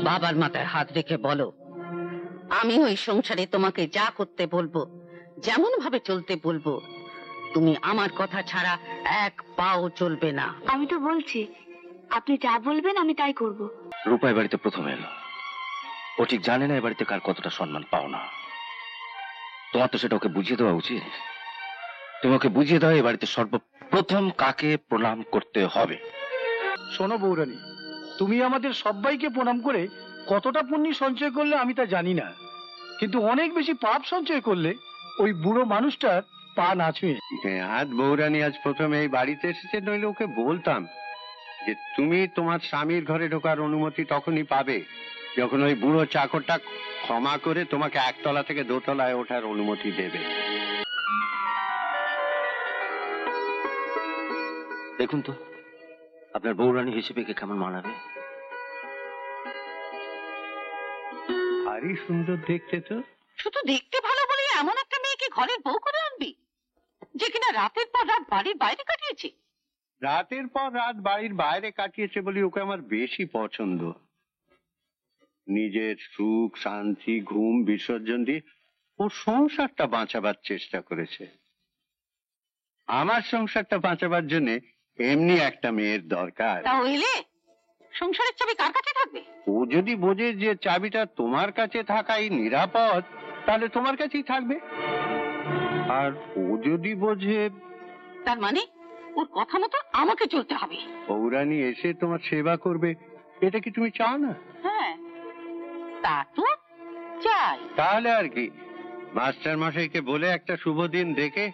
বাবার মাথায় হাত রেখে বলো, আমি ওই সংসারে তোমাকে যা করতে বলবো, যেমন ভাবে চলতে বলবো, তুমি আমার কথা ছাড়া এক পাও চলবে না। আমি তো বলছি, আপনি যা বলবেন আমি তাই করব। রূপা এ বাড়িতে প্রথম এলো, ও ঠিক জানে না এ বাড়িতে কার কতটা সম্মান পাও না। তোমার তো সেটা ওকে বুঝিয়ে দেওয়া উচিত। তুমি ওকে বুঝিয়ে দাও এ বাড়িতে সর্বপ্রথম কাকে প্রণাম করতে হবে। শোনো বৌরানী, তুমি আমাদের সবাইকে প্রণাম করে কতটা পুণ্য সঞ্চয় করলে আমি তা জানি না, কিন্তু অনেক বেশি পাপ সঞ্চয় করলে ওই বুড়ো মানুষটার পা না ছুঁয়ে। আজ বৌরানী আজ প্রথমে এই বাড়িতে এসেছে, নইলে ওকে বলতাম যে তুমি তোমার স্বামীর ঘরে ঢোকার অনুমতি তখনই পাবে যখন ওই বুড়ো চাকরটা ক্ষমা করে তোমাকে একতলা থেকে দোতলায় ওঠার অনুমতি দেবে। দেখুন তো আপনার বৌরানী হিসেবে কে কেমন মানাবে। ভারী সুন্দর দেখতে তো। শুধু দেখতে ভালো বলে এমন একটা মেয়েকে ঘরের বউ করে আনবি যে কিনা রাতের পর রাত বাড়ির বাইরে কাটিয়েছে? রাতের পর রাত বাড়ির বাইরে কাটিয়েছে বলে ওকে আমার বেশি পছন্দ। নিজের সুখ শান্তি ঘুম বিসর্জন দিয়ে ওর সংসারটা বাঁচাবার চেষ্টা করেছে। আমার সংসারটা বাঁচাবার জন্য এমনি একটা মেয়ের দরকার। তাহলে সংসারের চাবি কার কাছে থাকবে? ও যদি বোঝে যে চাবিটা তোমার কাছে থাকাই নিরাপদ, তাহলে তোমার কাছেই থাকবে। আর ও যদি বোঝে, তার মানে ওর কথা মতো আমাকে চলতে হবে। বৌরানী এসে তোমার সেবা করবে, এটা কি তুমি চাও না? হ্যাঁ, তা তো চাই। তাহলে আর কি, মাস্টার মশাইকে বলে একটা শুভ দিন দেখে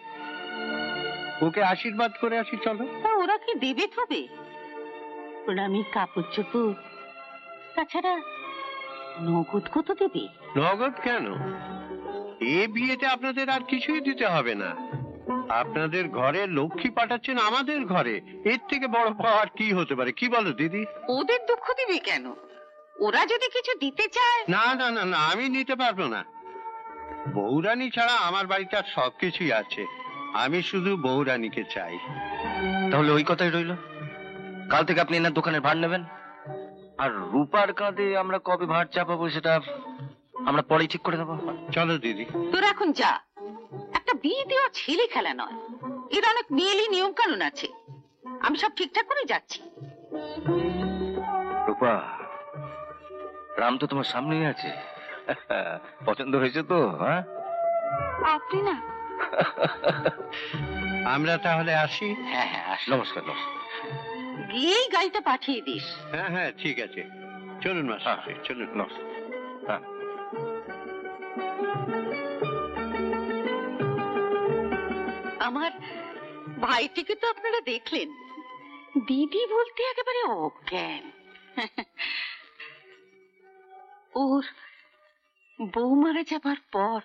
ওকে আশীর্বাদ করে আসি। চলো। তা ওরা কি দেবে তবে? প্রণামী কাপড় চোপড়, তাছাড়া নগদ কত দেবে? নগদ কেন? এ বিয়েতে আপনাদের আর কিছুই দিতে হবে না। আপনাদের ঘরে লক্ষ্মী পাঠাচ্ছেন আমাদের ঘরে, এর থেকে বড় পাওয়ার কি হতে পারে? কি বলো দিদি? ওদের দুঃখ দিবে কেন? ওরা যদি কিছু দিতে চায়। না না না না, আমি নিতে পারবো না। বৌরানী ছাড়া আমার বাড়িতে আর সবকিছুই আছে, আমি শুধু বৌরানীকে চাই। তাহলে ওই কথাই রইল, কাল থেকে আপনি এনার দোকানের ভাড় নেবেন। আর রূপার কাঁধে আমরা কবে ভাড় চাপাবো সেটা আমরা পরেই ঠিক করে দেবো। চলো দিদি। তোরা এখন যা, একটা বিয়ে দেওয়া ছেলে খেলা নয়, এর অনেক মেয়েলি নিয়ম কানুন আছে। আমি সব ঠিকঠাক করে যাচ্ছি। রূপা, রাম তো তোমার সামনেই আছে, পছন্দ হয়েছে তো? হ্যাঁ, আপনি না। আমরা তাহলে আসি। হ্যাঁ হ্যাঁ, নমস্কার নমস্কার। গিয়েই গাড়িটা পাঠিয়ে দিস। হ্যাঁ হ্যাঁ ঠিক আছে, চলুন মাস্টার, চলুন। নমস্কার। হ্যাঁ। আমার ভাইটিকে তো আপনারা দেখলেন, দিদি বলতে একেবারে অজ্ঞান। ওর বউ মারা যাবার পর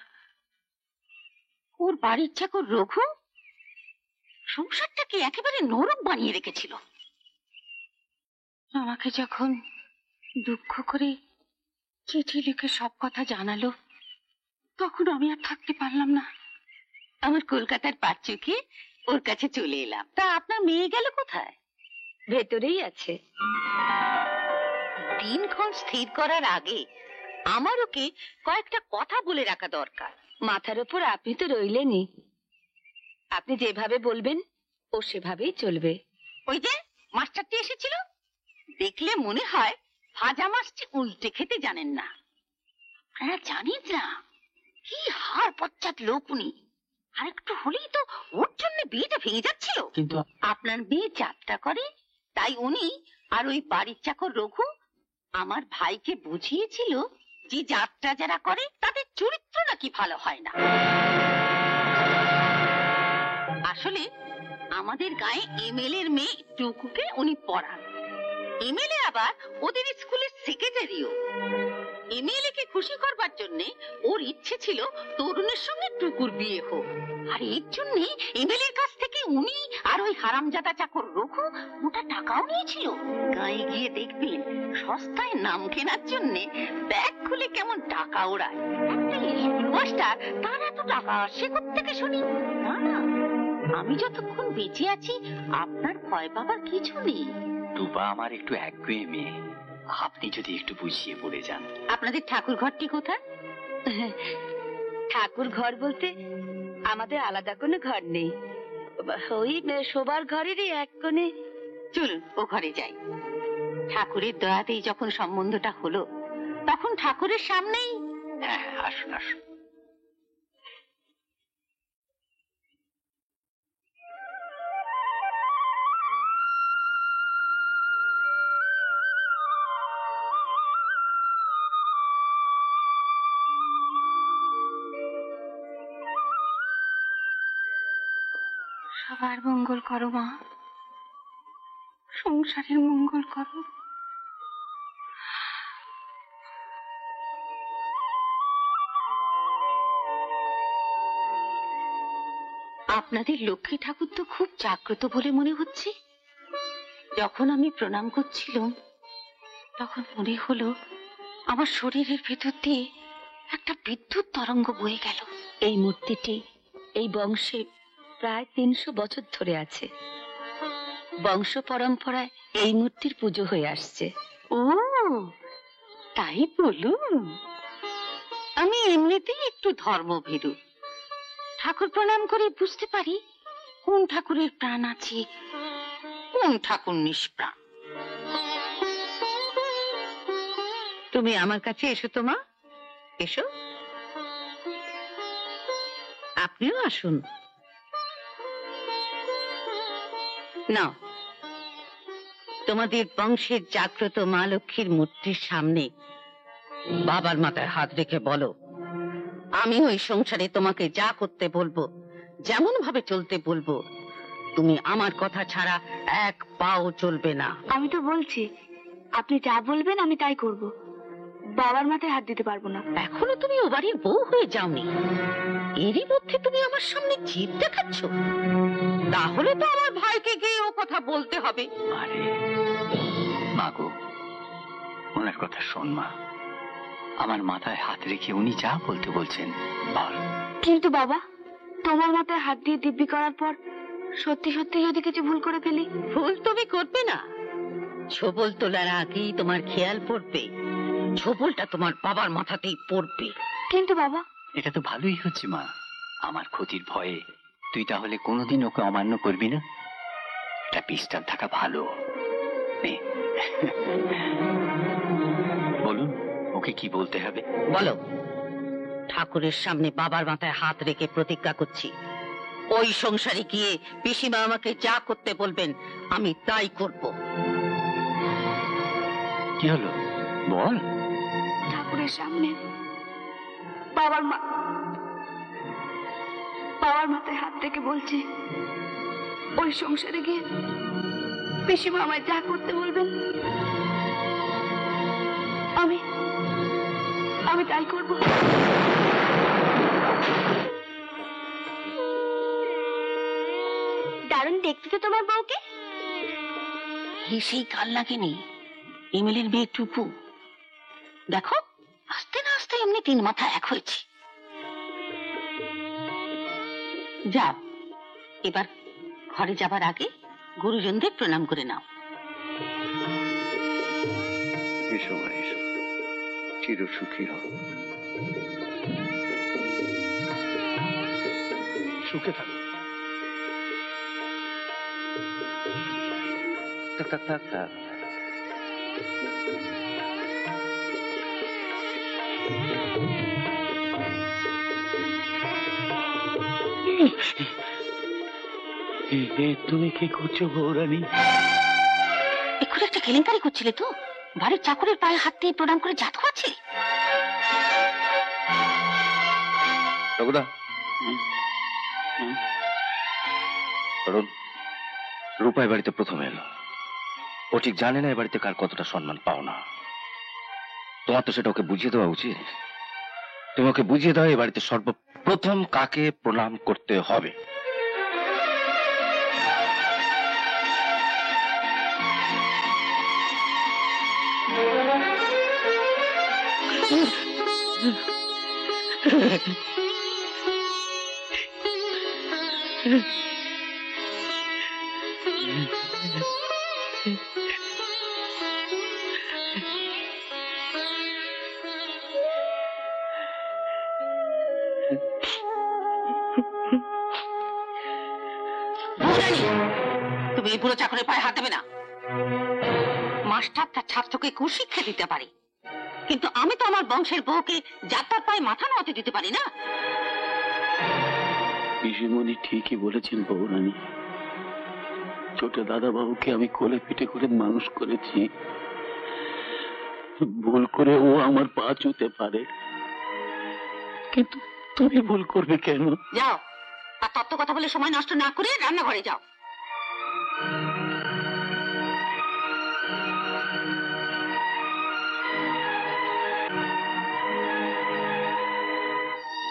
ওর বাড়ির চাকর রঘু সংসারটাকে একেবারে নরক বানিয়ে রেখেছিল। আমাকে যখন দুঃখ করে চিঠি লিখে সব কথা জানালো, তখন আমি আর থাকতে পারলাম না। আমার কলকাতার পাঁচচুকে ওর কাছে চলে এলাম। তা আপনার মেয়ে গেল কোথায়? ভেতরেই আছে। দিনক্ষণ স্থির করার আগে আমার ওকে কয়েকটা কথা বলে রাখা দরকার। মাথার উপর আপনি তো রইলেনই, আপনি যেভাবে বলবেন ও সেভাবেই চলবে। ওই যে মাস্টারটি এসেছিল, দেখলে মনে হয় ভাজা মাছটি উল্টে খেতে জানেন না। আপনারা জানেন না কি হার পশ্চাৎ লোক উনি। আর একটু হলেই তো ওর জন্য বিয়েটা ভেঙে যাচ্ছিল। কিন্তু আপনার মেয়ে যাত্রা করে, তাই উনি আর ওই বাড়ির চাকর রঘু আমার ভাইকে বুঝিয়েছিল যে যাত্রা যারা করে তাদের চরিত্র নাকি ভালো হয় না। আসলে আমাদের গায়ে এমএলএ এর মেয়ে টুকুকে উনি পড়ান। এমএলএ আবার ওদের স্কুলের সেক্রেটারিও। এমএলএ কে খুশি করবার জন্য ওর ইচ্ছে ছিল তরুণের সঙ্গে টুকুর বিয়ে হোক। আর এর জন্য এমএলএ এর কাছ থেকে উনি আর ওই হারামজাদা চাকর রঘু মোটা টাকাও নিয়েছিল। গায়ে গিয়ে দেখবেন সস্তায় নাম কেনার জন্য ব্যাগ খুলে কেমন টাকা ওড়ায়। একটা স্কুল মাস্টার, তার এত টাকা আসে কোত্থেকে শুনি? না না, আমি যতক্ষণ বেঁচে আছি আপনার ভয় পাবার কিছু নেই। রূপা আমার একটু একগুঁয়ে মেয়ে, আপনি যদি একটু বুঝিয়ে বলে যান। আপনাদের ঠাকুর ঘরটি কোথায়? ঠাকুর ঘর বলতে আমাদের আলাদা কোনো ঘর নেই, ওই শোবার ঘরেরই এক কোণে। চলুন ও ঘরে যাই। ঠাকুরের দয়াতেই যখন সম্বন্ধটা হলো, তখন ঠাকুরের সামনেই। হ্যাঁ হ্যাঁ, আসুন আসুন। সবার মঙ্গল করো মা, সংসারের মঙ্গল করো। আপনাদের লক্ষ্মী ঠাকুর তো খুব জাগ্রত বলে মনে হচ্ছে। যখন আমি প্রণাম করছিলাম, তখন মনে হলো আমার শরীরের ভেতর দিয়ে একটা বিদ্যুৎ তরঙ্গ বয়ে গেল। এই মূর্তিটি এই বংশে প্রায় 300 বছর ধরে আছে। বংশ পরম্পরায় এই মূর্তির পুজো হয়ে আসছে। ও তাই বলুন। আমি এমনিতেই একটু ধর্মভীরু। ঠাকুর প্রণাম করে বুঝতে পারি কোন ঠাকুরের প্রাণ আছে, কোন ঠাকুর নিষ্প্রাণ। তুমি আমার কাছে এসো তো মা, এসো। আপনিও আসুন। নাও, তোমাদের বংশের জাগ্রত মা লক্ষ্মীর মূর্তির সামনে বাবার মাথায় হাত রেখে বলো, আমি ওই সংসারে তোমাকে যা করতে বলবো, যেমন ভাবে চলতে বলবো, তুমি আমার কথা ছাড়া এক পাও চলবে না। আমি তো বলছি, আপনি যা বলবেন আমি তাই করব। বাবার মাথায় হাত দিতে পারবো না। এখনো তুমি ও বাড়ির বউ হয়ে যাওনি, এরই মধ্যে তুমি আমার সামনে জিদ দেখাচ্ছ। তাহলে তো আমার ভাইকে গিয়ে ও কথা বলতে হবে। আরে মাগো, ওনার কথা শোন মা। আমার মাথায় হাত রেখে উনি যা বলতে বলছেন বল। কিন্তু বাবা, তোমার মাথায় হাত দিয়ে দিব্যি করার পর সত্যি সত্যি যদি কিছু ভুল করে ফেলি? ভুল তুমি করবে না। ছোবল তোলার আগেই তোমার খেয়াল পড়বে ছোবলটা তোমার বাবার মাথাতেই পড়বে। কিন্তু বাবা, এটা তো ভালোই হচ্ছে মা। আমার ক্ষতির ভয়ে তুই তাহলে কোনোদিন ওকে অমান্য করবি না? এটা বিশ্বাস থাকা ভালো। নে। বলুন, ওকে কি বলতে হবে? বলো। ঠাকুরের সামনে বাবার মাথায় হাত রেখে প্রতিজ্ঞা করছি, ওই সংসারে গিয়ে পিসিমা আমাকে যা করতে বলবেন আমি তাই করব। কি হলো বল। ঠাকুরের সামনে বাবার মাথায় হাত রেখে বলছি, ওই সংসারে গিয়ে পিসিমা আমায় যা করতে বলবেন আমি তাই করব। দারুণ দেখতে তো তোমার বউকে। সেই কাল লাগেনি এমএলএর মেয়ে টুকু। দেখো, আস্তে না আস্তে এমনি 3 মাথা এক হয়েছে। যাও, এবার ঘরে যাবার আগে গুরুজনদের প্রণাম করে নাও। এসো মা, এসো। চির সুখী হও। সুখে থাকো। তুমি কি করছো বৌরানী? এক্ষুনি একটা কেলেঙ্কারি করছিলে তো? বাড়ির চাকরের পায়ে হাত দিয়ে প্রণাম করে জাত খাওয়াচ্ছে। রঘুদা, কারণ রূপা এ বাড়িতে প্রথম এলো। ও ঠিক জানে না এ বাড়িতে কার কতটা সম্মান পাও না। তোমার তো সেটা ওকে বুঝিয়ে দেওয়া উচিত। তুমি ওকে বুঝিয়ে দাও এ বাড়িতে সর্বপ্রথম কাকে প্রণাম করতে হবে। তুমি এই পুরো চাকরের পায়ে হাত দেবে না। মাস্টার তার ছাত্রকে কুশিক্ষা দিতে পারে, কিন্তু আমি তো আমার বংশের বউকে যাত্রার পায়ে মাথা নোয়াতে দিতে পারি না। পিসিমণি ঠিকই বলেছেন বৌরানী। ছোট দাদা বাবুকে আমি কোলে পিঠে করে মানুষ করেছি, ভুল করে ও আমার পা চুতে পারে, কিন্তু তুমি ভুল করবে কেন? যাও, আর তত্ত্ব কথা বলে সময় নষ্ট না করে রান্নাঘরে যাও।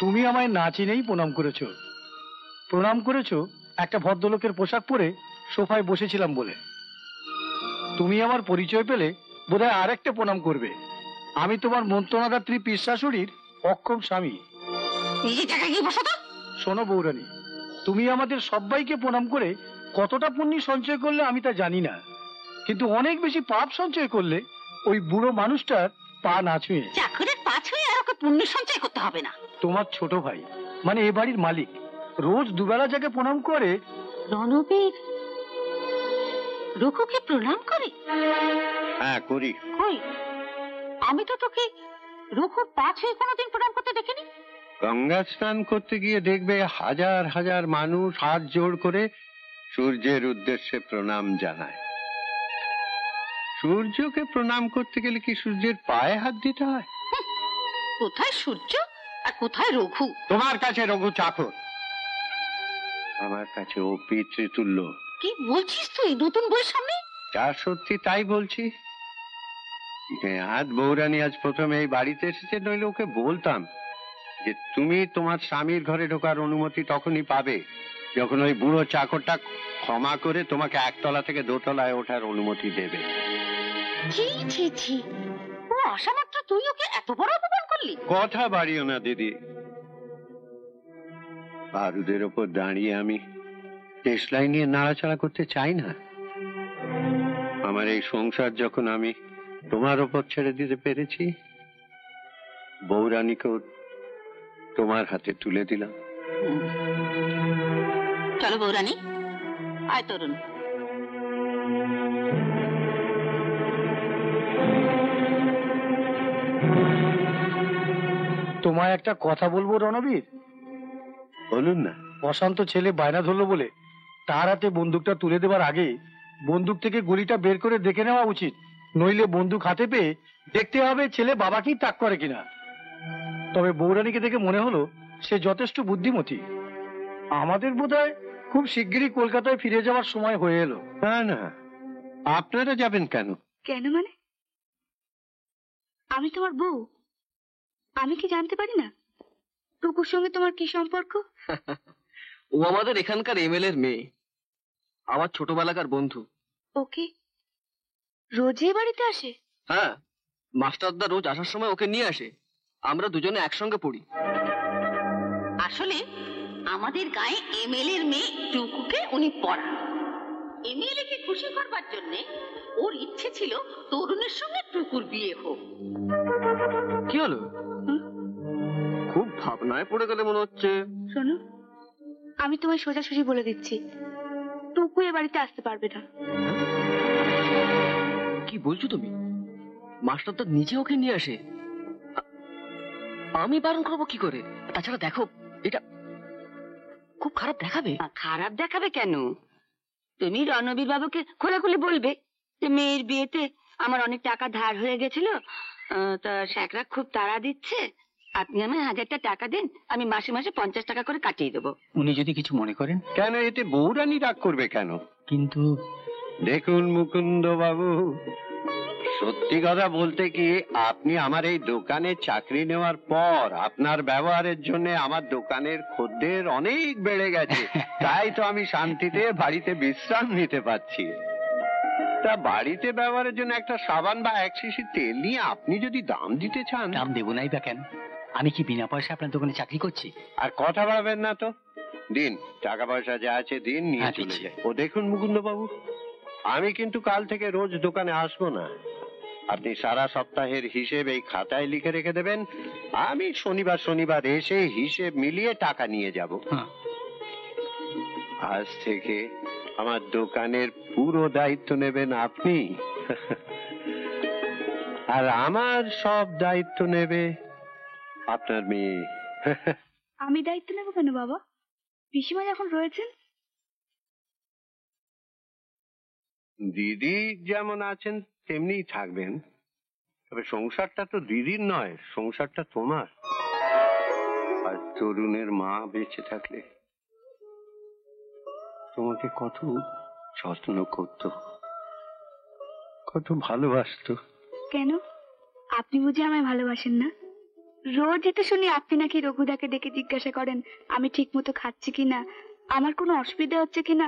তুমি আমায় না চিনেই প্রণাম করেছো। প্রণাম করেছো একটা ভদ্রলোকের পোশাক পরে সোফায় বসেছিলাম বলে। তুমি আমার পরিচয় পেলে বোধহয় আরেকটা প্রণাম করবে। আমি তোমার মন্ত্রণাদাত্রী পীর শাশুড়ির অক্ষম স্বামী। নিজে জায়গায় গিয়ে বসো তো। শোনো বৌরানী, তুমি আমাদের সবাইকে প্রণাম করে কতটা পুণ্য সঞ্চয় করলে আমি তা জানি না, কিন্তু অনেক বেশি পাপ সঞ্চয় করলে ওই বুড়ো মানুষটার পা না ছুঁয়ে। চাকরের পা ছুঁয়ে আর ওকে পুণ্য সঞ্চয় করতে হবে না। তোমার ছোট ভাই মানে এ বাড়ির মালিক রোজ দুবেলা যাকে প্রণাম করে। রণবীর রঘুকে প্রণাম করে? হ্যাঁ করি। কই, আমি তো তোকে রঘুর পা ছুঁয়ে কোনোদিন প্রণাম করতে দেখিনি। গঙ্গা স্নান করতে গিয়ে দেখবে হাজার হাজার মানুষ হাত জোড় করে সূর্যের উদ্দেশ্যে প্রণাম জানায়। সূর্যকে প্রণাম করতে গেলে কি সূর্যের পায়ে হাত দিতে হয়? কোথায় সূর্য আর কোথায় রঘু? তোমার কাছে রঘু চাকর, আমার কাছে ও পিতৃতুল্য। কি বলছিস তুই নতুন বইয়ের সামনে? যা সত্যি তাই বলছি। আজ বৌরানী আজ প্রথমে এই বাড়িতে এসেছে, নইলে ওকে বলতাম যে তুমি তোমার স্বামীর ঘরে ঢোকার অনুমতি তখনই পাবে যখন ওই বুড়ো চাকরটা ক্ষমা করে তোমাকে একতলা থেকে দোতলায় ওঠার অনুমতি দেবে। ছি ছি ছি, ও আসা মাত্র তুই ওকে এত বড় অপমান করলি? কথা বাড়িও না দিদি। বারুদের ওপর দাঁড়িয়ে আমি দেশলাই নিয়ে নাড়াচাড়া করতে চাই না। আমার এই সংসার যখন আমি তোমার ওপর ছেড়ে দিতে পেরেছি, বৌরানীকেও তোমার হাতে তুলে দিলাম। চলো বৌরানী, আয় তরুণ। তোমায় একটা কথা বলবো রণবীর। বলুন না। অশান্ত ছেলে বায়না ধরলো বলে তার হাতে বন্দুকটা তুলে দেবার আগে বন্দুক থেকে গুলিটা বের করে দেখে নেওয়া উচিত, নইলে বন্দুক হাতে পেয়ে দেখতে হবে ছেলে বাবাকেই তাক করে কিনা। তবে বৌরানীকে দেখে মনে হলো সে যথেষ্ট বুদ্ধিমতী। আমাদের বোধহয় খুব শিগগিরই কলকাতায় ফিরে যাওয়ার সময় হয়ে এলো। না না, আপনারা যাবেন কেন? কেন মানে? আমি তোমার বউ, আমি কি জানতে পারি না টুকুর সঙ্গে তোমার কি সম্পর্ক? ও আমাদের এখানকার এমএলএর মেয়ে, আমার ছোটবেলাকার বন্ধু। ওকে রোজই বাড়িতে আসে? হ্যাঁ, মাস্টারদা রোজ আসার সময় ওকে নিয়ে আসে, আমরা দুজনে একসঙ্গে পড়ি। আসলে আমাদের গায়ে এমএলএর মেয়ে টুকুকে উনি পড়ান। এমএলএ কে খুশি করবার জন্য ওর ইচ্ছে ছিল তরুণের সঙ্গে টুকুর বিয়ে হোক। কি হলো? খুব ভাবনায় পড়ে গেলে মনে হচ্ছে। শোনো, আমি তোমায় সোজাসুজি বলে দিচ্ছি, টুকু এ বাড়িতে আসতে পারবে না। কি বলছো তুমি? মাস্টারদা নিজে ওকে নিয়ে আসে, আমি বারণ করবো কি করে? তাছাড়া দেখো, এটা খুব খারাপ দেখাবে। খারাপ দেখাবে কেন? তুমি রণবীর বাবুকে খোলাখুলি বলবে যে মেয়ের বিয়েতে আমার অনেক টাকা ধার হয়ে গেছিল, তা স্যাকরা খুব তাড়া দিচ্ছে, আপনি আমায় 1000 টাকা দিন, আমি মাসে মাসে 50 টাকা করে কাটিয়ে দেবো। উনি যদি কিছু মনে করেন? কেন, এতে বৌরানী রাগ করবে কেন? কিন্তু দেখুন মুকুন্দ বাবু, সত্যি কথা বলতে কি, আপনি আমার এই দোকানে চাকরি নেওয়ার পর আপনার ব্যবহারের জন্য আমার দোকানের খদ্দের অনেক বেড়ে গেছে। তাই তো আমি শান্তিতে বাড়িতে বিশ্রাম নিতে পারছি। তা বাড়িতে ব্যবহারের জন্য একটা সাবান বা 1 শিশি তেল নিয়ে আপনি যদি দাম দিতে চান। দাম দেবো নাই বা কেন? আমি কি বিনা পয়সা আপনার দোকানে চাকরি করছি? আর কথা ভাবেন না তো, দিন, টাকা পয়সা যা আছে দিন, নিয়ে হ্যাঁ, চলে দিচ্ছি। যায়। ও দেখুন মুকুন্দ বাবু, আমি কিন্তু কাল থেকে রোজ দোকানে আসবো না। আপনি সারা সপ্তাহের হিসেব এই খাতায় লিখে রেখে দেবেন, আমি শনিবার শনিবার এসে হিসেব মিলিয়ে টাকা নিয়ে যাব। হ্যাঁ। আজ থেকে আমার দোকানের পুরো দায়িত্ব নেবেন আপনি, আর আমার সব দায়িত্ব নেবে আপনার মেয়ে। আমি দায়িত্ব নেবো কেন বাবা? পিসিমা যখন রয়েছেন। দিদি যেমন আছেন তেমনিই থাকবেন, তবে সংসারটা তো দিদির নয়, সংসারটা তোমার। আর তরুণের মা বেঁচে থাকলে তোমাকে কত যত্ন করত, কত ভালোবাসতো। কেন? আপনি বুঝি আমায় ভালোবাসেন না? রোজই তো শুনি আপনি নাকি রঘুদাকে ডেকে জিজ্ঞাসা করেন আমি ঠিক মতো খাচ্ছি কিনা, আমার কোনো অসুবিধা হচ্ছে কিনা।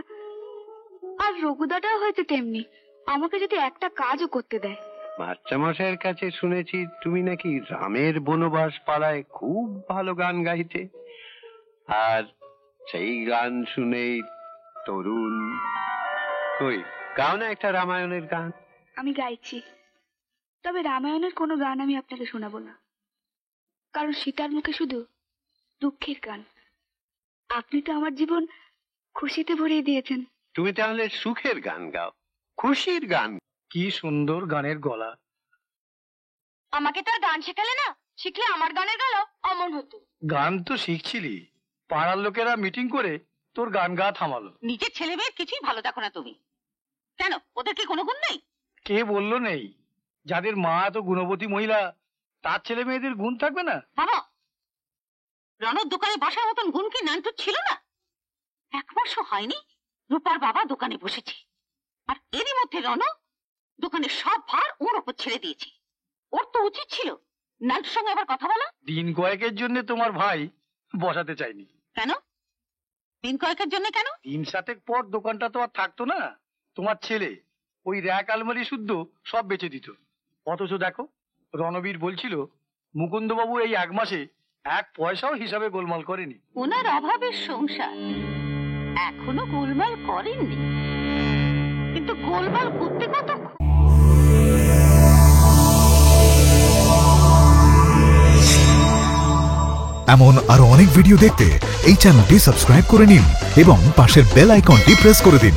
আর রঘুদাটাও হয়তো তেমনি, আমাকে যদি একটা কাজও করতে দেয়। মাস্টারমশাইয়ের কাছে শুনেছি তুমি নাকি রামের বনবাস পাড়ায় খুব ভালো গান গাইতে, আর সেই গান শুনেই তরুণ। কই গাও না একটা রামায়ণের গান। আমি গাইছি, তবে রামায়ণের কোনো গান আমি আপনাকে শোনাবো না, কারণ সীতার মুখে শুধু দুঃখের গান। আপনি তো আমার জীবন খুশিতে ভরিয়ে দিয়েছেন। তুমি তাহলে সুখের গান গাও, খুশির গান। কি সুন্দর গানের গলা। আমাকে তো আর গান শেখালে না, শিখলে আমার গানের গলা অমন হতো। গান তো শিখছিলি, পাড়ার লোকেরা মিটিং করে তোর গান গা থামালো। নিজের ছেলে মেয়ের কিছুই ভালো দেখো না তুমি। কেন, ওদের কি কোনো গুণ নেই? কে বললো নেই? যাদের মা এত গুণবতী মহিলা, তার ছেলে মেয়েদের গুণ থাকবে না? বাবা, রণর দোকানে বসার মতন গুণ কি নানটুর ছিল না? 1 মাসও হয়নি রূপার বাবা দোকানে বসেছে, আর এরই মধ্যে রণ দোকানের সব ভার ওর ওপর ছেড়ে দিয়েছে। ওর তো উচিত ছিল নানটুর সঙ্গে আবার কথা বলা। দিন কয়েকের জন্য তোমার ভাই বসাতে চাইনি। কেন? দিন কয়েকের জন্য কেন? 3-7 পর দোকানটা তো আর থাকতো না। তোমার ছেলে ওই র‍্যাক আলমারি শুদ্ধ সব বেচে দিত। অথচ দেখো, রণবীর বলছিল মুকুন্দবাবু এই 1 মাসে 1 পয়সাও হিসাবে গোলমাল করেনি। ওনার অভাবের সংসার এখনো গোলমাল করেননি, কিন্তু গোলমাল করতে কতক্ষণ। এমন আরো অনেক ভিডিও দেখতে এই চ্যানেলটি সাবস্ক্রাইব করে নিন এবং পাশের বেল আইকনটি প্রেস করে দিন।